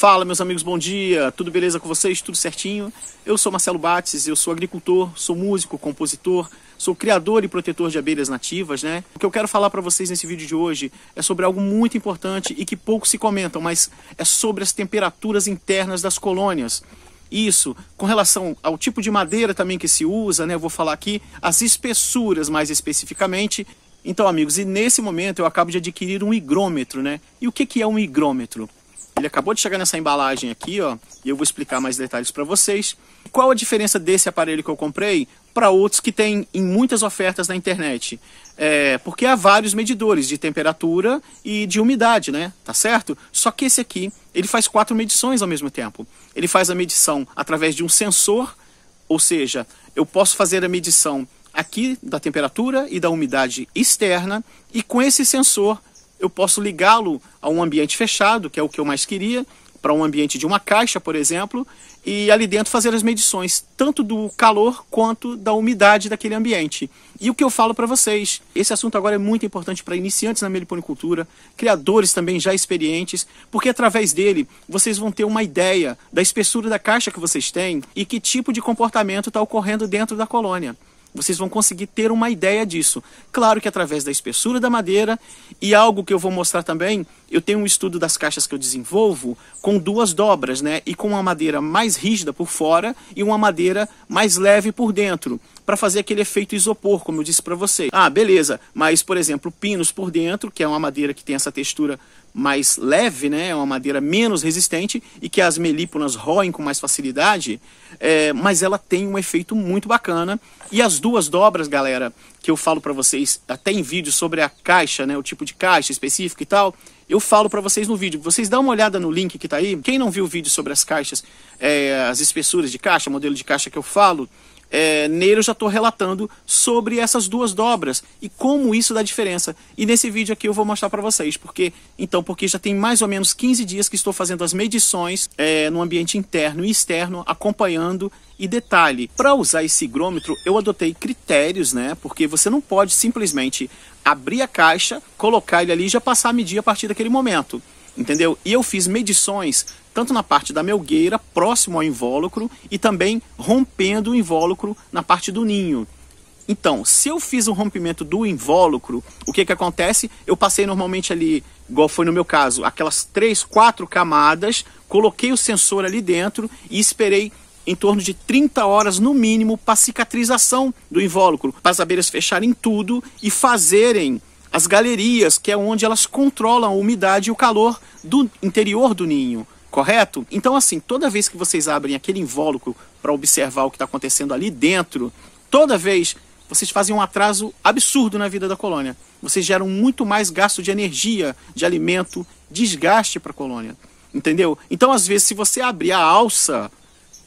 Fala, meus amigos, bom dia, tudo beleza com vocês? Tudo certinho? Eu sou Marcelo Bates, eu sou agricultor, sou músico, compositor, sou criador e protetor de abelhas nativas, né? O que eu quero falar para vocês nesse vídeo de hoje é sobre algo muito importante e que poucos se comentam, mas é sobre as temperaturas internas das colônias. Isso, com relação ao tipo de madeira também que se usa, né? Eu vou falar aqui as espessuras mais especificamente. Então, amigos, e nesse momento eu acabo de adquirir um higrômetro, né? E o que é um higrômetro? Ele acabou de chegar nessa embalagem aqui, ó, e eu vou explicar mais detalhes para vocês. Qual a diferença desse aparelho que eu comprei para outros que tem em muitas ofertas na internet? Porque há vários medidores de temperatura e de umidade, né? Tá certo? Só que esse aqui, ele faz 4 medições ao mesmo tempo. Ele faz a medição através de um sensor, ou seja, eu posso fazer a medição aqui da temperatura e da umidade externa, e com esse sensor eu posso ligá-lo a um ambiente fechado, que é o que eu mais queria, para um ambiente de uma caixa, por exemplo, e ali dentro fazer as medições, tanto do calor quanto da umidade daquele ambiente. E o que eu falo para vocês, esse assunto agora é muito importante para iniciantes na meliponicultura, criadores também já experientes, porque através dele vocês vão ter uma ideia da espessura da caixa que vocês têm e que tipo de comportamento está ocorrendo dentro da colônia. Vocês vão conseguir ter uma ideia disso. Claro que através da espessura da madeira e algo que eu vou mostrar também, eu tenho um estudo das caixas que eu desenvolvo com 2 dobras, né? E com uma madeira mais rígida por fora e uma madeira mais leve por dentro, para fazer aquele efeito isopor, como eu disse para vocês. Ah, beleza, mas por exemplo, pinos por dentro, que é uma madeira que tem essa textura mais leve, né? É uma madeira menos resistente e que as melíponas roem com mais facilidade, mas ela tem um efeito muito bacana. E as 2 dobras, galera, que eu falo para vocês até em vídeo sobre a caixa, né? O tipo de caixa específico e tal, eu falo para vocês no vídeo. Vocês dão uma olhada no link que tá aí. Quem não viu o vídeo sobre as caixas, as espessuras de caixa, modelo de caixa que eu falo, nele eu já estou relatando sobre essas 2 dobras e como isso dá diferença. E nesse vídeo aqui eu vou mostrar para vocês, porque já tem mais ou menos 15 dias que estou fazendo as medições no ambiente interno e externo, acompanhando. E detalhe, para usar esse higrômetro eu adotei critérios, né? Porque você não pode simplesmente abrir a caixa, colocar ele ali e já passar a medir a partir daquele momento. Entendeu? E eu fiz medições tanto na parte da melgueira, próximo ao invólucro, e também rompendo o invólucro na parte do ninho. Então, se eu fiz um rompimento do invólucro, o que acontece? Eu passei normalmente ali, igual foi no meu caso, aquelas 3, 4 camadas, coloquei o sensor ali dentro e esperei em torno de 30 horas no mínimo para cicatrização do invólucro, para as abelhas fecharem tudo e fazerem as galerias, que é onde elas controlam a umidade e o calor do interior do ninho, correto? Então assim, toda vez que vocês abrem aquele invólucro para observar o que está acontecendo ali dentro, toda vez vocês fazem um atraso absurdo na vida da colônia. Vocês geram muito mais gasto de energia, de alimento, desgaste para a colônia, entendeu? Então às vezes se você abrir a alça,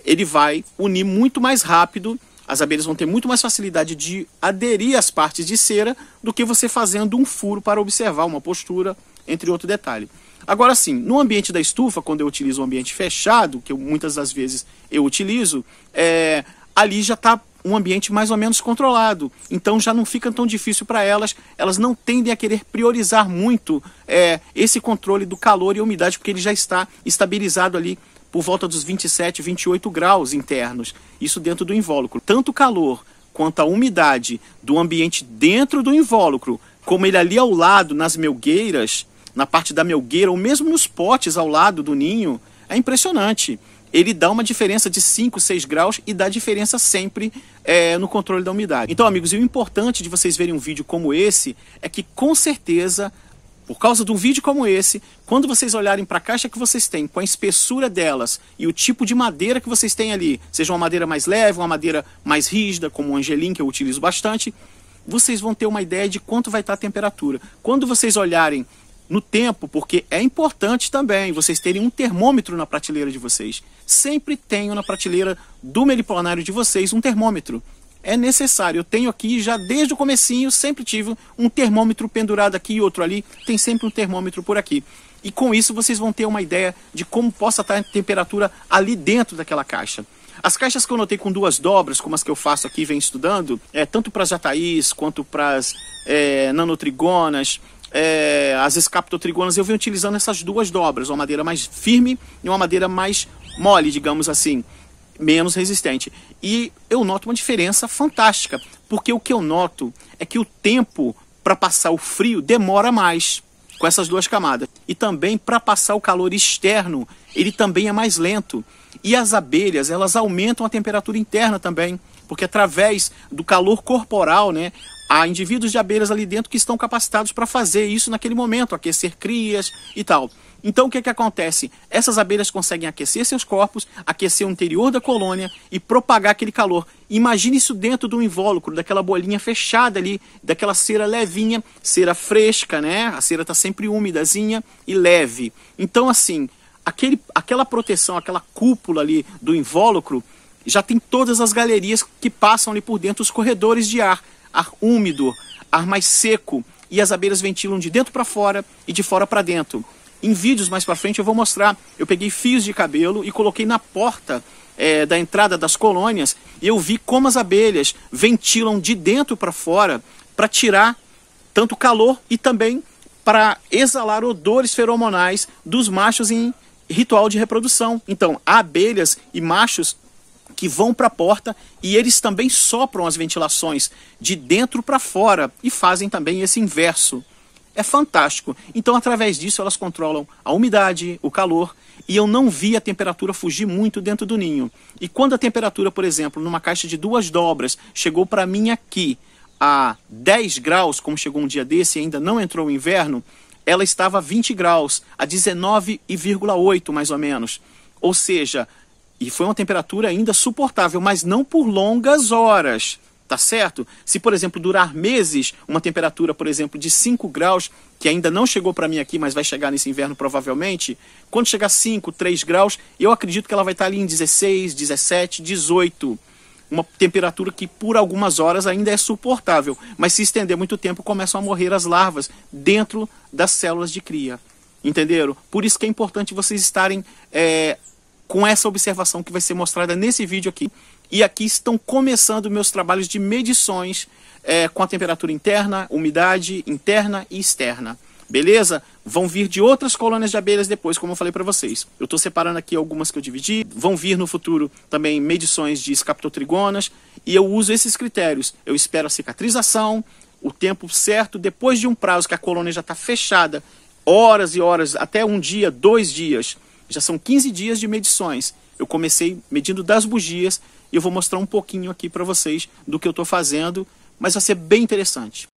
ele vai unir muito mais rápido, as abelhas vão ter muito mais facilidade de aderir às partes de cera do que você fazendo um furo para observar uma postura, entre outro detalhe. Agora sim, no ambiente da estufa, quando eu utilizo um ambiente fechado, que muitas das vezes eu utilizo, ali já está um ambiente mais ou menos controlado, então já não fica tão difícil para elas, elas não tendem a querer priorizar muito esse controle do calor e umidade, porque ele já está estabilizado ali por volta dos 27, 28 graus internos, isso dentro do invólucro. Tanto o calor quanto a umidade do ambiente dentro do invólucro, como ele ali ao lado nas melgueiras, na parte da melgueira, ou mesmo nos potes ao lado do ninho, é impressionante. Ele dá uma diferença de 5, 6 graus e dá diferença sempre no controle da umidade. Então, amigos, e o importante de vocês verem um vídeo como esse é que, com certeza, por causa de um vídeo como esse, quando vocês olharem para a caixa que vocês têm, com a espessura delas e o tipo de madeira que vocês têm ali, seja uma madeira mais leve, uma madeira mais rígida, como o angelim, que eu utilizo bastante, vocês vão ter uma ideia de quanto vai estar a temperatura. Quando vocês olharem no tempo, porque é importante também vocês terem um termômetro na prateleira de vocês. Sempre tenham na prateleira do meliponário de vocês um termômetro. É necessário, eu tenho aqui já desde o comecinho, sempre tive um termômetro pendurado aqui e outro ali, tem sempre um termômetro por aqui. E com isso vocês vão ter uma ideia de como possa estar a temperatura ali dentro daquela caixa. As caixas que eu notei com 2 dobras, como as que eu faço aqui e venho estudando, tanto para as jataís quanto para as nanotrigonas, as escaptotrigonas, eu venho utilizando essas duas dobras, uma madeira mais firme e uma madeira mais mole, digamos assim, menos resistente. E eu noto uma diferença fantástica, porque o que eu noto é que o tempo para passar o frio demora mais com essas duas camadas. E também para passar o calor externo, ele também é mais lento. E as abelhas, elas aumentam a temperatura interna também, porque através do calor corporal, né, há indivíduos de abelhas ali dentro que estão capacitados para fazer isso naquele momento, aquecer crias e tal. Então o que acontece? Essas abelhas conseguem aquecer seus corpos, aquecer o interior da colônia e propagar aquele calor. Imagine isso dentro de um invólucro, daquela bolinha fechada ali, daquela cera levinha, cera fresca, né? A cera está sempre úmidazinha e leve. Então assim, aquela proteção, aquela cúpula ali do invólucro, já tem todas as galerias que passam ali por dentro, os corredores de ar úmido, ar mais seco, e as abelhas ventilam de dentro para fora e de fora para dentro. Em vídeos mais para frente eu vou mostrar, eu peguei fios de cabelo e coloquei na porta da entrada das colônias, e eu vi como as abelhas ventilam de dentro para fora para tirar tanto calor e também para exalar odores feromonais dos machos em ritual de reprodução. Então, há abelhas e machos que vão para a porta e eles também sopram as ventilações de dentro para fora e fazem também esse inverso. É fantástico. Então, através disso, elas controlam a umidade, o calor, e eu não vi a temperatura fugir muito dentro do ninho. E quando a temperatura, por exemplo, numa caixa de 2 dobras, chegou para mim aqui a 10 graus, como chegou um dia desse e ainda não entrou o inverno, ela estava a 20 graus, a 19,8 mais ou menos. Ou seja, e foi uma temperatura ainda suportável, mas não por longas horas. Tá certo? Se, por exemplo, durar meses, uma temperatura, por exemplo, de 5 graus, que ainda não chegou para mim aqui, mas vai chegar nesse inverno provavelmente, quando chegar 5, 3 graus, eu acredito que ela vai estar ali em 16, 17, 18. Uma temperatura que por algumas horas ainda é suportável, mas se estender muito tempo começam a morrer as larvas dentro das células de cria. Entenderam? Por isso que é importante vocês estarem com essa observação que vai ser mostrada nesse vídeo aqui. E aqui estão começando meus trabalhos de medições com a temperatura interna, umidade interna e externa. Beleza? Vão vir de outras colônias de abelhas depois, como eu falei para vocês. Eu estou separando aqui algumas que eu dividi. Vão vir no futuro também medições de escaptotrigonas. E eu uso esses critérios. Eu espero a cicatrização, o tempo certo, depois de um prazo que a colônia já está fechada, horas e horas, até um dia, 2 dias. Já são 15 dias de medições. Eu comecei medindo das bugias e eu vou mostrar um pouquinho aqui para vocês do que eu estou fazendo, mas vai ser bem interessante.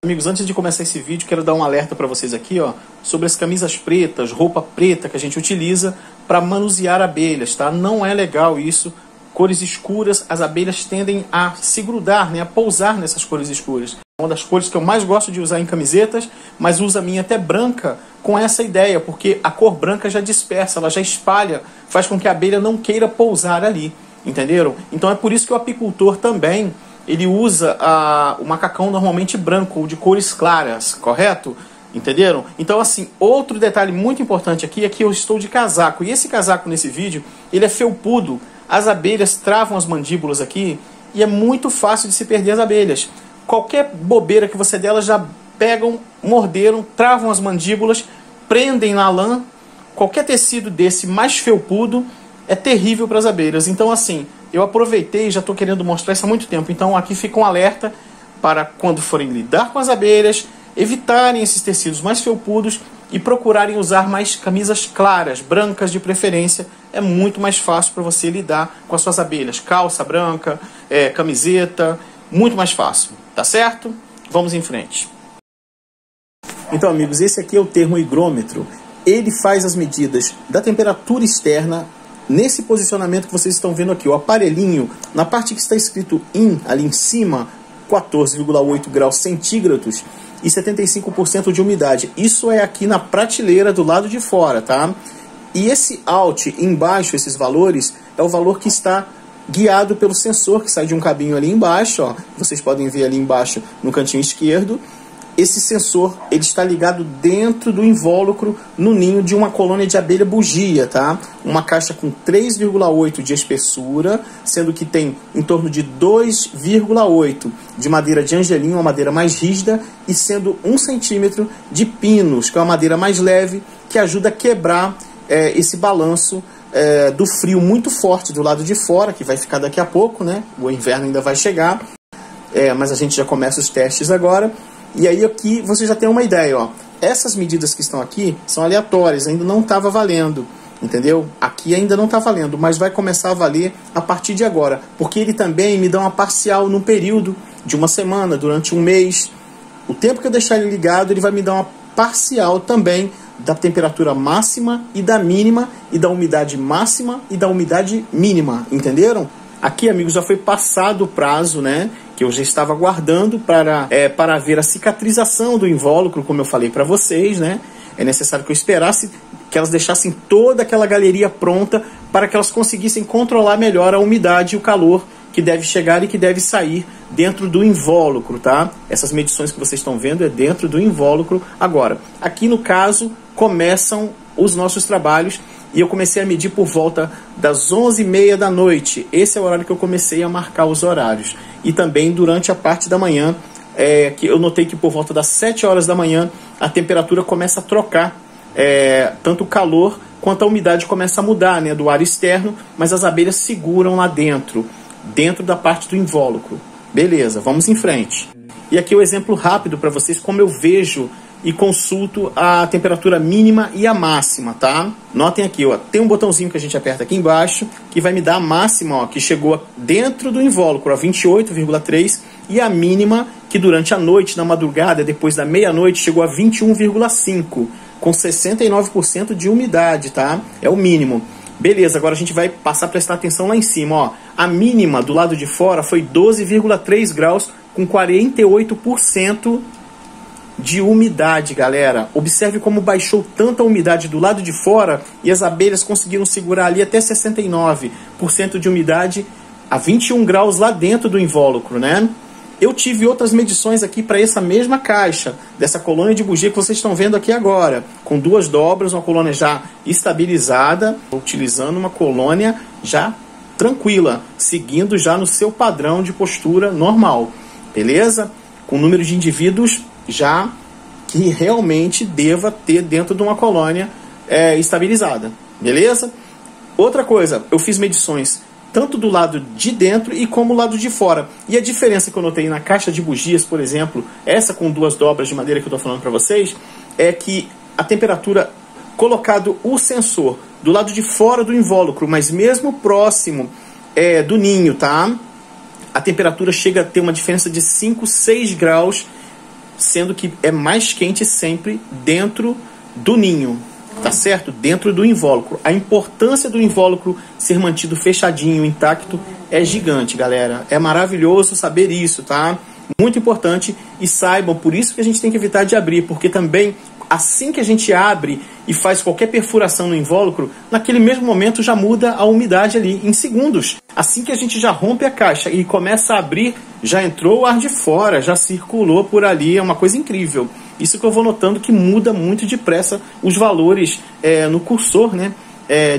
Amigos, antes de começar esse vídeo, quero dar um alerta para vocês aqui, ó, sobre as camisas pretas, roupa preta que a gente utiliza para manusear abelhas, tá? Não é legal isso. Cores escuras, as abelhas tendem a se grudar, né, a pousar nessas cores escuras. Uma das cores que eu mais gosto de usar em camisetas, mas uso a minha até branca com essa ideia, porque a cor branca já dispersa, ela já espalha, faz com que a abelha não queira pousar ali, entenderam? Então é por isso que o apicultor também, ele usa o macacão normalmente branco ou de cores claras, correto? Entenderam? Então assim, outro detalhe muito importante aqui é que eu estou de casaco, e esse casaco nesse vídeo, ele é felpudo, as abelhas travam as mandíbulas aqui, e é muito fácil de se perder as abelhas. Qualquer bobeira que você der, elas já pegam, morderam, travam as mandíbulas, prendem na lã. Qualquer tecido desse mais felpudo é terrível para as abelhas. Então assim, eu aproveitei e já estou querendo mostrar isso há muito tempo. Então aqui fica um alerta para quando forem lidar com as abelhas, evitarem esses tecidos mais felpudos e procurarem usar mais camisas claras, brancas de preferência. É muito mais fácil para você lidar com as suas abelhas. Calça branca, camiseta, muito mais fácil. Tá certo? Vamos em frente. Então, amigos, esse aqui é o termo higrômetro. Ele faz as medidas da temperatura externa nesse posicionamento que vocês estão vendo aqui. O aparelhinho, na parte que está escrito IN, ali em cima, 14,8 graus centígrados e 75% de umidade. Isso é aqui na prateleira do lado de fora, tá? E esse Alt embaixo, esses valores, é o valor que está guiado pelo sensor que sai de um cabinho ali embaixo, ó. Vocês podem ver ali embaixo no cantinho esquerdo. esse sensor ele está ligado dentro do invólucro no ninho de uma colônia de abelha bugia, tá? Uma caixa com 3,8 de espessura, sendo que tem em torno de 2,8 de madeira de angelim, uma madeira mais rígida, e sendo 1 centímetro de pinos, que é uma madeira mais leve, que ajuda a quebrar esse balanço do frio muito forte do lado de fora, que vai ficar daqui a pouco, né? O inverno ainda vai chegar, mas a gente já começa os testes agora. E aí aqui você já tem uma ideia, ó. Essas medidas que estão aqui são aleatórias, ainda não estava valendo, entendeu? Aqui ainda não está valendo, mas vai começar a valer a partir de agora, porque ele também me dá uma parcial num período de uma semana, durante um mês. O tempo que eu deixar ele ligado, ele vai me dar uma parcial também da temperatura máxima e da mínima, e da umidade máxima e da umidade mínima, entenderam? Aqui, amigos, já foi passado o prazo, né, que eu já estava aguardando para ver a cicatrização do invólucro, como eu falei para vocês, né? É necessário que eu esperasse que elas deixassem toda aquela galeria pronta para que elas conseguissem controlar melhor a umidade e o calor que deve chegar e que deve sair dentro do invólucro, tá? Essas medições que vocês estão vendo é dentro do invólucro. Agora, aqui no caso, começam os nossos trabalhos. E eu comecei a medir por volta das 11h30 da noite. Esse é o horário que eu comecei a marcar os horários. E também durante a parte da manhã, que eu notei que por volta das 7 horas da manhã, a temperatura começa a trocar. Tanto o calor quanto a umidade começa a mudar, né, do ar externo, mas as abelhas seguram lá dentro da parte do invólucro. Beleza, vamos em frente. E aqui o exemplo rápido para vocês, como eu vejo e consulto a temperatura mínima e a máxima, tá? Notem aqui, ó, tem um botãozinho que a gente aperta aqui embaixo, que vai me dar a máxima, ó, que chegou dentro do invólucro, a 28,3, e a mínima, que durante a noite, na madrugada, depois da meia-noite, chegou a 21,5, com 69% de umidade, tá? É o mínimo. Beleza, agora a gente vai passar a prestar atenção lá em cima, ó. A mínima do lado de fora foi 12,3 graus, com 48% de umidade, galera. Observe como baixou tanta umidade do lado de fora e as abelhas conseguiram segurar ali até 69% de umidade a 21 graus lá dentro do invólucro, né? Eu tive outras medições aqui para essa mesma caixa, dessa colônia de bugia que vocês estão vendo aqui agora, com 2 dobras, uma colônia já estabilizada, utilizando uma colônia já tranquila, seguindo já no seu padrão de postura normal, beleza? Com número de indivíduos já que realmente deva ter dentro de uma colônia estabilizada, beleza? Outra coisa, eu fiz medições tanto do lado de dentro e como do lado de fora. E a diferença que eu notei na caixa de bugias, por exemplo, essa com 2 dobras de madeira que eu estou falando para vocês, é que a temperatura, colocado o sensor do lado de fora do invólucro, mas mesmo próximo do ninho, tá? A temperatura chega a ter uma diferença de 5, 6 graus, sendo que é mais quente sempre dentro do ninho, tá certo? Dentro do invólucro. A importância do invólucro ser mantido fechadinho, intacto, é gigante, galera. É maravilhoso saber isso, tá? Muito importante. E saibam, por isso que a gente tem que evitar de abrir, porque também, assim que a gente abre e faz qualquer perfuração no invólucro, naquele mesmo momento já muda a umidade ali, em segundos. Assim que a gente já rompe a caixa e começa a abrir, já entrou o ar de fora, já circulou por ali, é uma coisa incrível. Isso que eu vou notando que muda muito depressa os valores no cursor, né?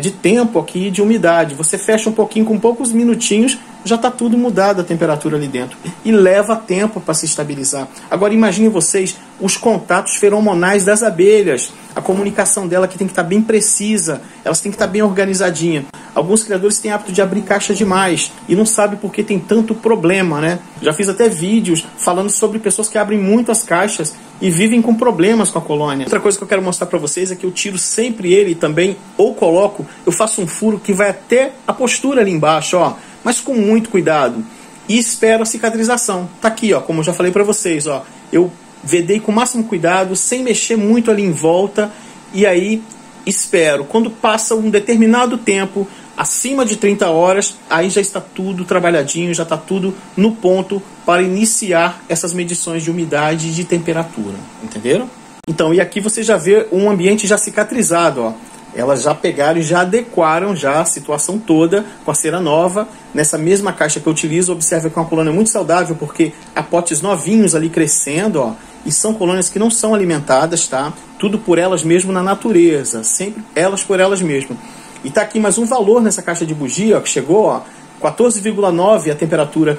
De tempo aqui, de umidade. Você fecha um pouquinho, com poucos minutinhos, já está tudo mudado a temperatura ali dentro. E leva tempo para se estabilizar. Agora imaginem vocês os contatos feromonais das abelhas. A comunicação dela que tem que estar bem precisa. Elas têm que estar bem organizadinhas. Alguns criadores têm hábito de abrir caixa demais e não sabem por que tem tanto problema, né? Já fiz até vídeos falando sobre pessoas que abrem muito as caixas e vivem com problemas com a colônia. Outra coisa que eu quero mostrar para vocês é que eu tiro sempre ele também, ou coloco, eu faço um furo que vai até a postura ali embaixo, ó, mas com muito cuidado. E espero a cicatrização. Tá aqui, ó, como eu já falei para vocês, ó, eu vedei com o máximo cuidado, sem mexer muito ali em volta, e aí espero. Quando passa um determinado tempo, acima de 30 horas, aí já está tudo trabalhadinho, já está tudo no ponto para iniciar essas medições de umidade e de temperatura, entenderam? Então, e aqui você já vê um ambiente já cicatrizado, ó. Elas já pegaram e já adequaram já a situação toda com a cera nova. Nessa mesma caixa que eu utilizo, observa que é uma colônia muito saudável, porque há potes novinhos ali crescendo, ó. e são colônias que não são alimentadas, tá? Tudo por elas mesmas na natureza, sempre elas por elas mesmas. E tá aqui mais um valor nessa caixa de bugia, ó, que chegou, ó, 14,9 a temperatura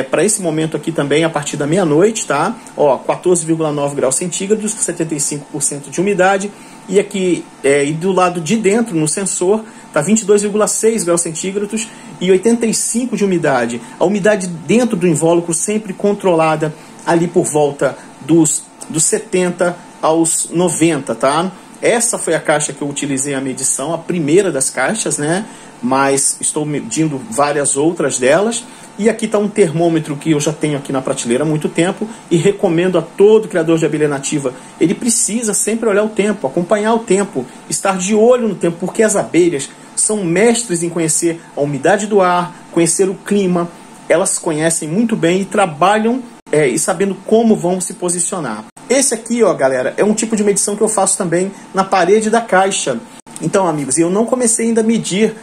para esse momento aqui também, a partir da meia-noite, tá? Ó, 14,9 graus centígrados, 75% de umidade. E aqui, e do lado de dentro, no sensor, tá 22,6 graus centígrados e 85% de umidade. A umidade dentro do invólucro sempre controlada ali por volta dos 70 aos 90, tá? Essa foi a caixa que eu utilizei a medição, a primeira das caixas, né? Mas estou medindo várias outras delas. E aqui está um termômetro que eu já tenho aqui na prateleira há muito tempo e recomendo a todo criador de abelha nativa. Ele precisa sempre olhar o tempo, acompanhar o tempo, estar de olho no tempo, porque as abelhas são mestres em conhecer a umidade do ar, conhecer o clima. Elas conhecem muito bem e trabalham e sabendo como vão se posicionar. Esse aqui, ó, galera, é um tipo de medição que eu faço também na parede da caixa. Então, amigos, eu não comecei ainda a medir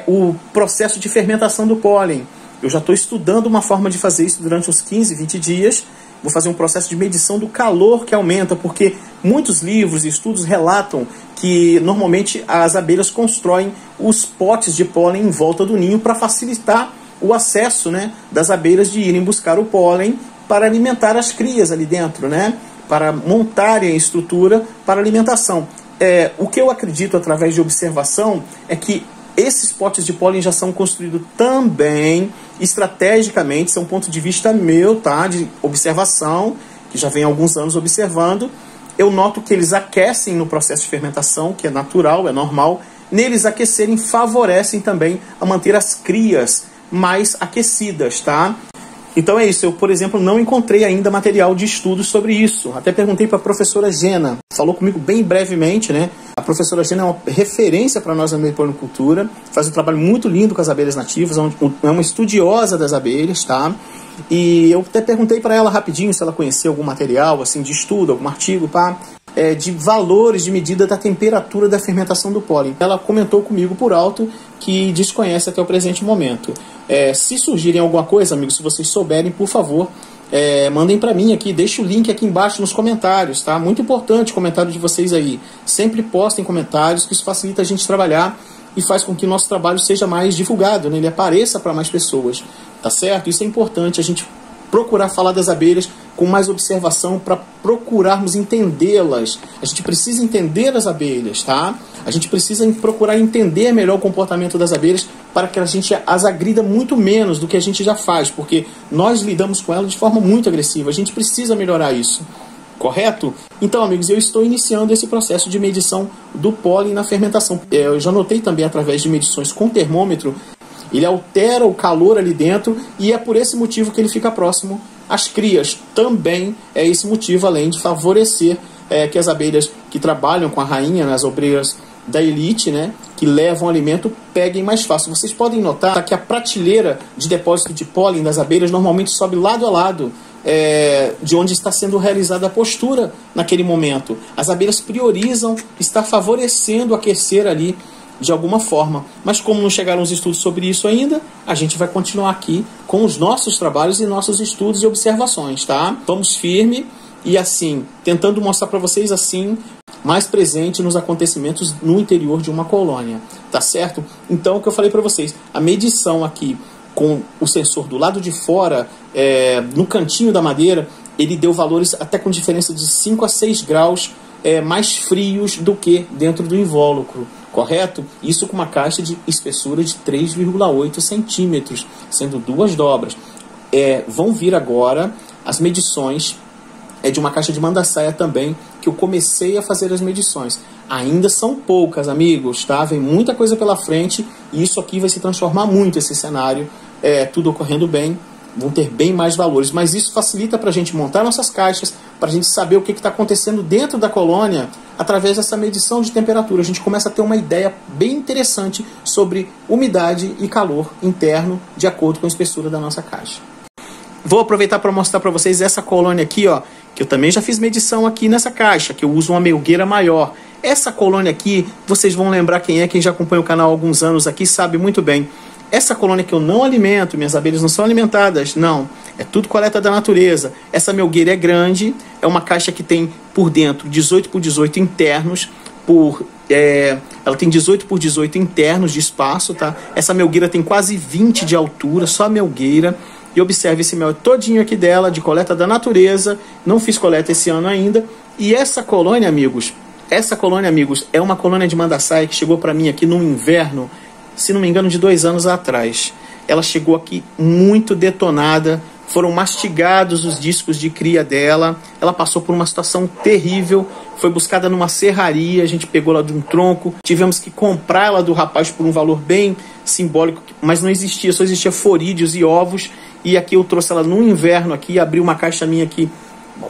o processo de fermentação do pólen. Eu já estou estudando uma forma de fazer isso durante uns 15, 20 dias. Vou fazer um processo de medição do calor que aumenta, porque muitos livros e estudos relatam que normalmente as abelhas constroem os potes de pólen em volta do ninho para facilitar o acesso, né, das abelhas de irem buscar o pólen para alimentar as crias ali dentro, né, para montarem a estrutura para alimentação. O que eu acredito através de observação é que esses potes de pólen já são construídos também estrategicamente, isso é um ponto de vista meu, tá? De observação, que já vem há alguns anos observando. Eu noto que eles aquecem no processo de fermentação, que é natural, é normal. Neles aquecerem favorecem também a manter as crias mais aquecidas, tá? Então é isso, eu, por exemplo, não encontrei ainda material de estudo sobre isso. Até perguntei para a professora Gena, falou comigo bem brevemente, né? A professora Gena é uma referência para nós na meliponicultura, faz um trabalho muito lindo com as abelhas nativas, é uma estudiosa das abelhas, tá? E eu até perguntei para ela rapidinho se ela conhecia algum material assim, de estudo, algum artigo, pá, de valores de medida da temperatura da fermentação do pólen. Ela comentou comigo por alto que desconhece até o presente momento. Se surgirem alguma coisa, amigos, se vocês souberem, por favor, mandem para mim aqui, deixa o link aqui embaixo nos comentários, tá? Muito importante o comentário de vocês aí. Sempre postem comentários, que isso facilita a gente trabalhar e faz com que o nosso trabalho seja mais divulgado, né? Ele apareça para mais pessoas, tá certo? Isso é importante, a gente procurar falar das abelhas com mais observação para procurarmos entendê-las. A gente precisa entender as abelhas, tá? A gente precisa procurar entender melhor o comportamento das abelhas para que a gente as agrida muito menos do que a gente já faz, porque nós lidamos com elas de forma muito agressiva. A gente precisa melhorar isso, correto? Então, amigos, eu estou iniciando esse processo de medição do pólen na fermentação. Eu já notei também através de medições com termômetro, ele altera o calor ali dentro e é por esse motivo que ele fica próximo às crias. Também é esse motivo, além de favorecer que as abelhas que trabalham com a rainha, as obreiras da elite, né, que levam alimento, peguem mais fácil. Vocês podem notar que a prateleira de depósito de pólen das abelhas normalmente sobe lado a lado de onde está sendo realizada a postura naquele momento. As abelhas priorizam estar favorecendo o aquecer ali de alguma forma. Mas como não chegaram os estudos sobre isso ainda, a gente vai continuar aqui com os nossos trabalhos e nossos estudos e observações, tá? Vamos firme e assim, tentando mostrar para vocês assim, mais presente nos acontecimentos no interior de uma colônia, tá certo? Então, o que eu falei para vocês, a medição aqui com o sensor do lado de fora, no cantinho da madeira, ele deu valores até com diferença de 5 a 6 graus mais frios do que dentro do invólucro, correto? Isso com uma caixa de espessura de 3,8 centímetros, sendo 2 dobras. Vão vir agora as medições de uma caixa de mandaçaia também, que eu comecei a fazer as medições. Ainda são poucas, amigos, tá? Vem muita coisa pela frente e isso aqui vai se transformar muito, esse cenário, tudo ocorrendo bem, vão ter bem mais valores, mas isso facilita para a gente montar nossas caixas, para a gente saber o que está acontecendo dentro da colônia, através dessa medição de temperatura. A gente começa a ter uma ideia bem interessante sobre umidade e calor interno, de acordo com a espessura da nossa caixa. Vou aproveitar para mostrar para vocês essa colônia aqui, ó, que eu também já fiz medição aqui nessa caixa, que eu uso uma melgueira maior. Essa colônia aqui, vocês vão lembrar quem já acompanha o canal há alguns anos aqui, sabe muito bem. Essa colônia que eu não alimento, minhas abelhas não são alimentadas, não. É tudo coleta da natureza. Essa melgueira é grande, é uma caixa que tem por dentro 18 por 18 internos, ela tem 18 por 18 internos de espaço, tá? Essa melgueira tem quase 20 de altura, só a melgueira. E observe, esse mel é todinho aqui dela, de coleta da natureza. Não fiz coleta esse ano ainda. E essa colônia, amigos, é uma colônia de mandaçaia que chegou para mim aqui no inverno, se não me engano, de 2 anos atrás. Ela chegou aqui muito detonada, foram mastigados os discos de cria dela, ela passou por uma situação terrível, foi buscada numa serraria, a gente pegou ela de um tronco, tivemos que comprar ela do rapaz por um valor bem simbólico, mas não existia, só existia forídeos e ovos, e aqui eu trouxe ela no inverno aqui, abri uma caixa minha aqui,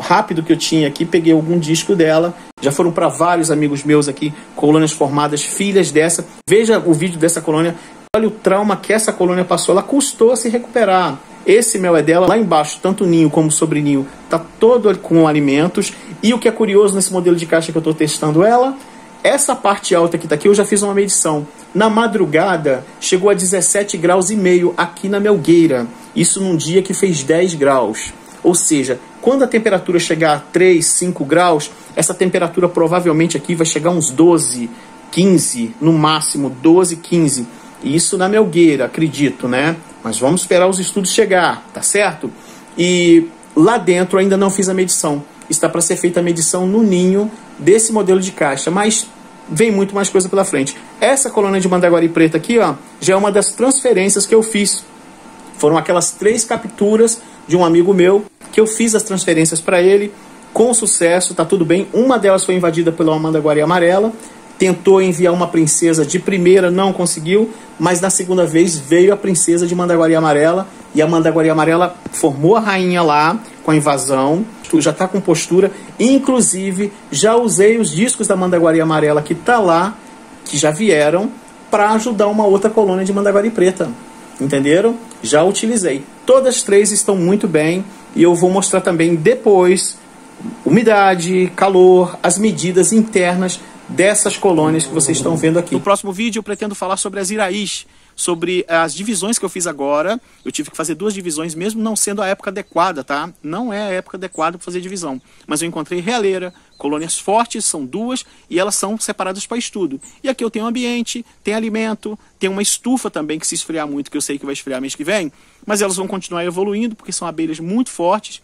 rápido que eu tinha aqui, peguei algum disco dela, já foram para vários amigos meus aqui, colônias formadas, filhas dessa, veja o vídeo dessa colônia, olha o trauma que essa colônia passou, ela custou a se recuperar. Esse mel é dela, lá embaixo, tanto o ninho como o sobreninho, tá todo com alimentos, e o que é curioso nesse modelo de caixa que eu estou testando ela, essa parte alta que tá aqui, eu já fiz uma medição, na madrugada chegou a 17 graus e meio aqui na melgueira, isso num dia que fez 10 graus. Ou seja, quando a temperatura chegar a 3, 5 graus, essa temperatura provavelmente aqui vai chegar a uns 12, 15, no máximo 12, 15. Isso na melgueira, acredito, né? Mas vamos esperar os estudos chegar, tá certo? E lá dentro ainda não fiz a medição. Está para ser feita a medição no ninho desse modelo de caixa, mas vem muito mais coisa pela frente. Essa colônia de mandaguari preta aqui, ó, já é uma das transferências que eu fiz. Foram aquelas 3 capturas de um amigo meu, que eu fiz as transferências para ele, com sucesso, tá tudo bem. Uma delas foi invadida pela mandaguari amarela, tentou enviar uma princesa de primeira, não conseguiu, mas na segunda vez veio a princesa de mandaguari amarela, e a mandaguari amarela formou a rainha lá, com a invasão, já está com postura, inclusive já usei os discos da mandaguari amarela que tá lá, que já vieram, para ajudar uma outra colônia de mandaguari preta. Entenderam? Já utilizei. Todas as 3 estão muito bem, e eu vou mostrar também depois umidade, calor, as medidas internas dessas colônias que vocês estão vendo aqui. No próximo vídeo eu pretendo falar sobre as iraís, sobre as divisões que eu fiz agora. Eu tive que fazer 2 divisões, mesmo não sendo a época adequada, tá? Não é a época adequada para fazer divisão. Mas eu encontrei realeira, colônias fortes, são 2, e elas são separadas para estudo. E aqui eu tenho ambiente, tem alimento, tem uma estufa também que se esfriar muito, que eu sei que vai esfriar mês que vem, mas elas vão continuar evoluindo, porque são abelhas muito fortes.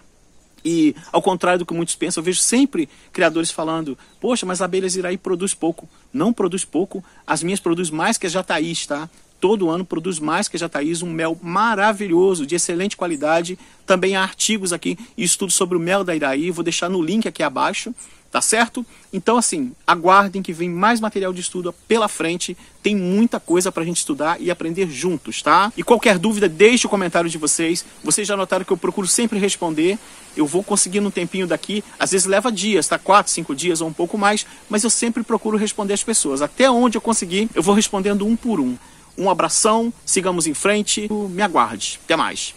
E ao contrário do que muitos pensam, eu vejo sempre criadores falando: poxa, mas a abelhas iraí produz pouco. Não produz pouco, as minhas produzem mais que a jataís, tá? Todo ano produz mais que a jataís, um mel maravilhoso, de excelente qualidade. Também há artigos aqui e estudos sobre o mel da iraí, vou deixar no link aqui abaixo, tá certo? Então assim, aguardem que vem mais material de estudo pela frente, tem muita coisa pra gente estudar e aprender juntos, tá? E qualquer dúvida, deixe o comentário de vocês. Vocês já notaram que eu procuro sempre responder. Eu vou conseguindo um tempinho daqui, às vezes leva dias, tá? 4, 5 dias ou um pouco mais, mas eu sempre procuro responder as pessoas. Até onde eu conseguir, eu vou respondendo um por um. Um abração, sigamos em frente, me aguarde. Até mais.